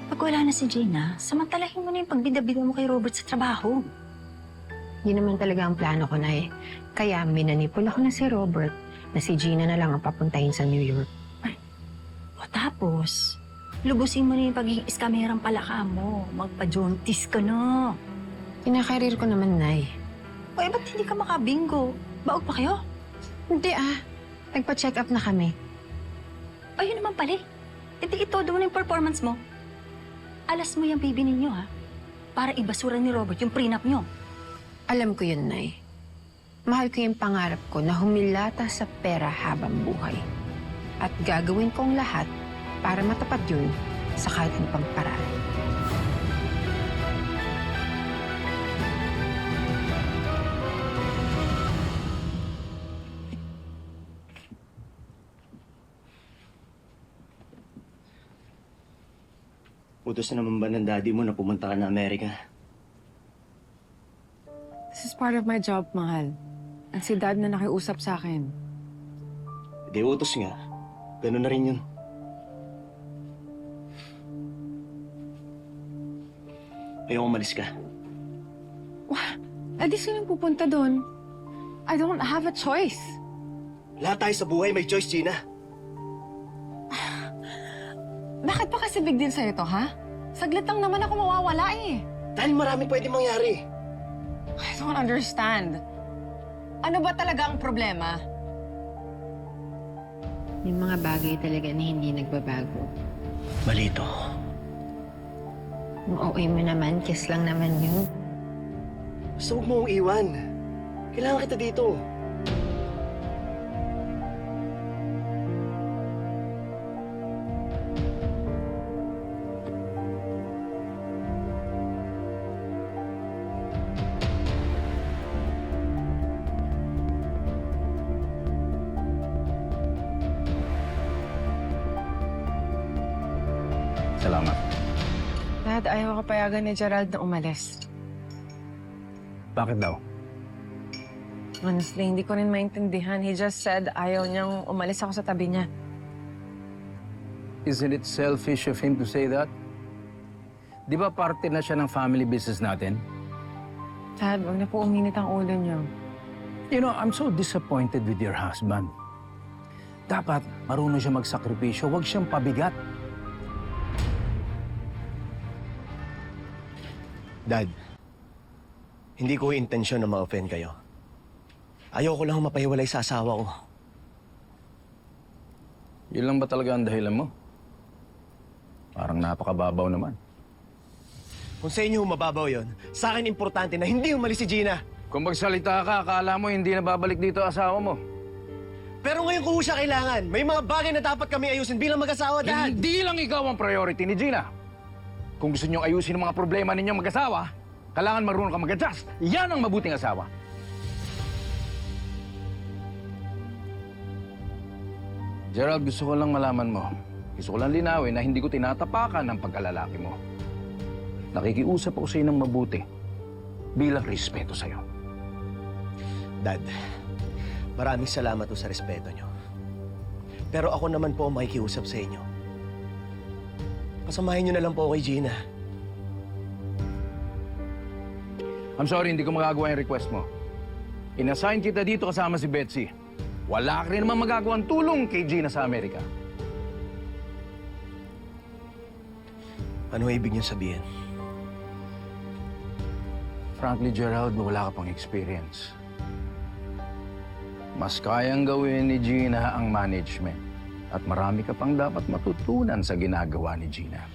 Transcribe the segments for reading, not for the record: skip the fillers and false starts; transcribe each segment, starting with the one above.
Pag wala na si Gina, samantalahin mo na yung pagbida-bida mo kay Robert sa trabaho. Yun naman talaga ang plano ko, Nay. Kaya minanipula ko na si Robert na si Gina na lang ang papuntahin sa New York. O tapos, lubusin mo na yung pagiging iskamerang palaka mo. Magpa-jaunties ka na. Kinakarir ko naman, Nay. O ba't hindi ka makabingo? Baog pa kayo? Hindi Nagpa-check up na kami. Ayun naman pala. Ito doon yung performance mo. Alas mo yung baby ninyo, ha? Para ibasura ni Robert yung prenup nyo. Alam ko yun, Nay. Mahal ko yung pangarap ko na humilata sa pera habang buhay. At gagawin kong lahat para matapat yun sa kahit ano pang paraan. Utos na naman ba ng daddy mo na pumunta ka na Amerika? This is part of my job, mahal. At si Dad na nakiusap sa akin. Di utos nga. Ganun na rin yun. Ayaw umalis ka. Eh di sino pupunta doon? I don't have a choice. Lahat tayo sa buhay may choice, Gina. Bakit pa kasi big deal sa'yo to, ha? Saglit lang naman ako mawawala eh. Dahil maraming pwede mangyari. I don't understand. Ano ba talaga ang problema? Yung mga bagay talaga na hindi nagbabago. Malito. Yung OA mo naman, kiss lang naman yun. Basta huwag mo akong iwan. Kailangan kita dito. Salamat. Dad, ayaw ka payagan ni Gerald na umalis. Bakit daw? Honestly, hindi ko rin maintindihan. He just said ayaw niyang umalis ako sa tabi niya. Isn't it selfish of him to say that? Di ba parte na siya ng family business natin? Dad, huwag na po uminit ang ulo niyo. You know, I'm so disappointed with your husband. Dapat marunong siya magsakripisyo, huwag siyang pabigat. Dad, hindi ko intensyon na ma-offend kayo. Ayoko lang mapahiwalay sa asawa ko. Yun lang ba talaga ang dahilan mo? Parang napakababaw naman. Kung sa inyo mababaw yon, sa akin importante na hindi umalis si Gina. Kung magsalita ka, akala mo hindi na babalik dito ang asawa mo. Pero ngayon ko siya kailangan. May mga bagay na dapat kami ayusin bilang mag-asawa, Dad. Hindi lang ikaw ang priority ni Gina. Kung gusto niyong ayusin ang mga problema ninyong mag-asawa, kailangan marunong ka mag-adjust. Yan ang mabuting asawa. Gerald, gusto ko lang malaman mo. Gusto ko lang linawin na hindi ko tinatapakan ang pagkalalaki mo. Nakikiusap ako sa iyo ng mabuti bilang respeto sa iyo. Dad, maraming salamat po sa respeto niyo. Pero ako naman po ang makikiusap sa inyo. Pasamahin niyo na lang po kay Gina. I'm sorry, hindi ko magagawa yung request mo. Inassign kita dito kasama si Betsy. Wala ka rin naman magagawang tulong kay Gina sa Amerika. Ano ibig niyo sabihin? Frankly, Gerald, wala ka pang experience. Mas kayang gawin ni Gina ang management. At marami ka pang dapat matutunan sa ginagawa ni Gina.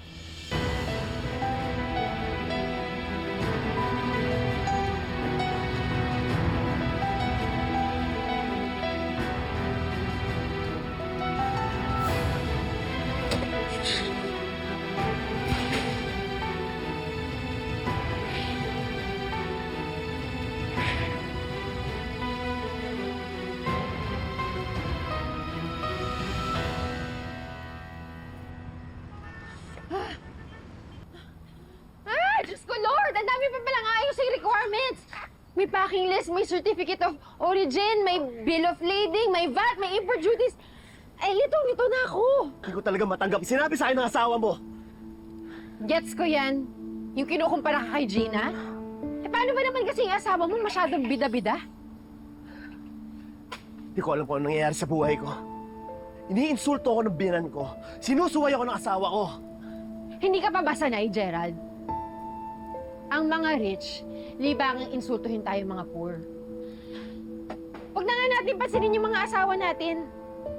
Diyos ko, Lord! Ang dami pa palang ayosing requirements! May packing list, may certificate of origin, may bill of lading, may VAT, may import duties. Litong-lito na ako. Hindi ko talaga matanggap. Sinabi sa akin ng asawa mo Gets ko yan. Yung kinukumpara ka kay Gina? Eh, paano ba naman kasi yung asawa mo masyadong bida-bida? Hindi ko alam kung anong nangyayari sa buhay ko. Iniinsulto ako ng binan ko. Sinusuway ako ng asawa ko. Hindi ka pa ba sanay, Gerald? Ang mga rich, libangang insultuhin tayo mga poor. Huwag na nga natin pansinin yung mga asawa natin.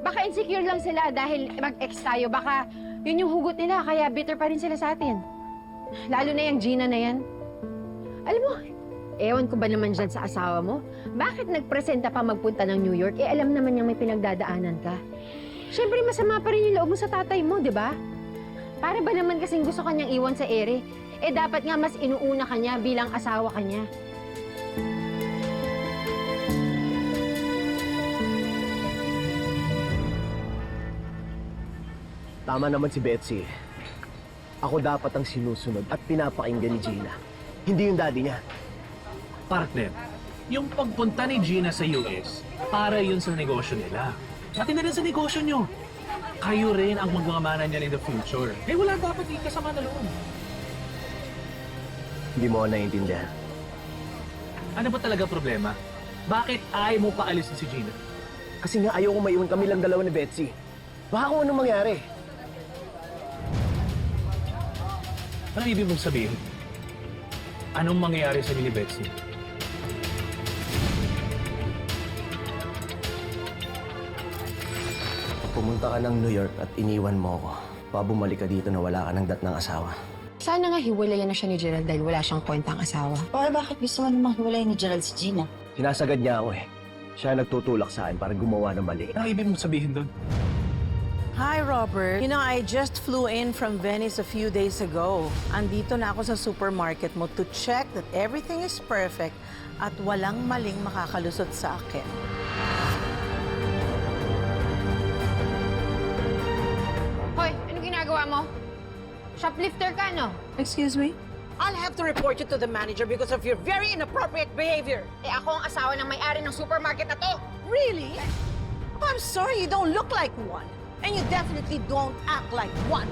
Baka insecure lang sila dahil mag-ex tayo. Baka yun yung hugot nila, kaya bitter pa rin sila sa atin. Lalo na yung Gina na yan. Alam mo, ewan ko ba naman dyan sa asawa mo? Bakit nagpresenta pa magpunta ng New York? Eh, alam naman niyang may pinagdadaanan ka. Siyempre, masama pa rin yung loob mo sa tatay mo, di ba? Para ba naman kasing gusto kanyang iwan sa ere? Eh, dapat nga mas inuuna kanya bilang asawa kanya. Tama naman si Betsy. Ako dapat ang sinusunod at pinapakinggan ni Gina. Hindi yung daddy niya. Partner, yung pagpunta ni Gina sa US, para yun sa negosyo nila. Pati na rin sa negosyo nyo. Kayo rin ang magmamana niya in the future. Eh wala dapat ikasama na loob. Hindi mo ako naiintindihan. Ano ba talaga problema? Bakit ayaw mo paalisin si Gina? Kasi nga ayaw ko maiwan kami lang dalawa ni Betsy. Baka kung anong mangyari. Anong ibig mong sabihin? Anong mangyayari sa ni Betsy? Pumunta ka ng New York at iniwan mo ako. Bumalik ka dito na wala ka ng dat ng asawa. Sana nga hiwalayan na siya ni Gerald dahil wala siyang kwentang asawa. Bakit gusto mo namang hiwalay ni Gerald si Gina? Sinasagad niya ako eh. Siya nagtutulak sa akin para gumawa ng mali. Anong ibig mong sabihin doon? Hi, Robert. You know, I just flew in from Venice a few days ago. Andito na ako sa supermarket mo to check that everything is perfect at walang maling makakalusot sa akin. Hoy, anong ginagawa mo? Shoplifter ka, no? Excuse me? I'll have to report you to the manager because of your very inappropriate behavior. Eh, ako ang asawa ng may-ari ng supermarket na to. Really? Oh, I'm sorry, you don't look like one. And you definitely don't act like one.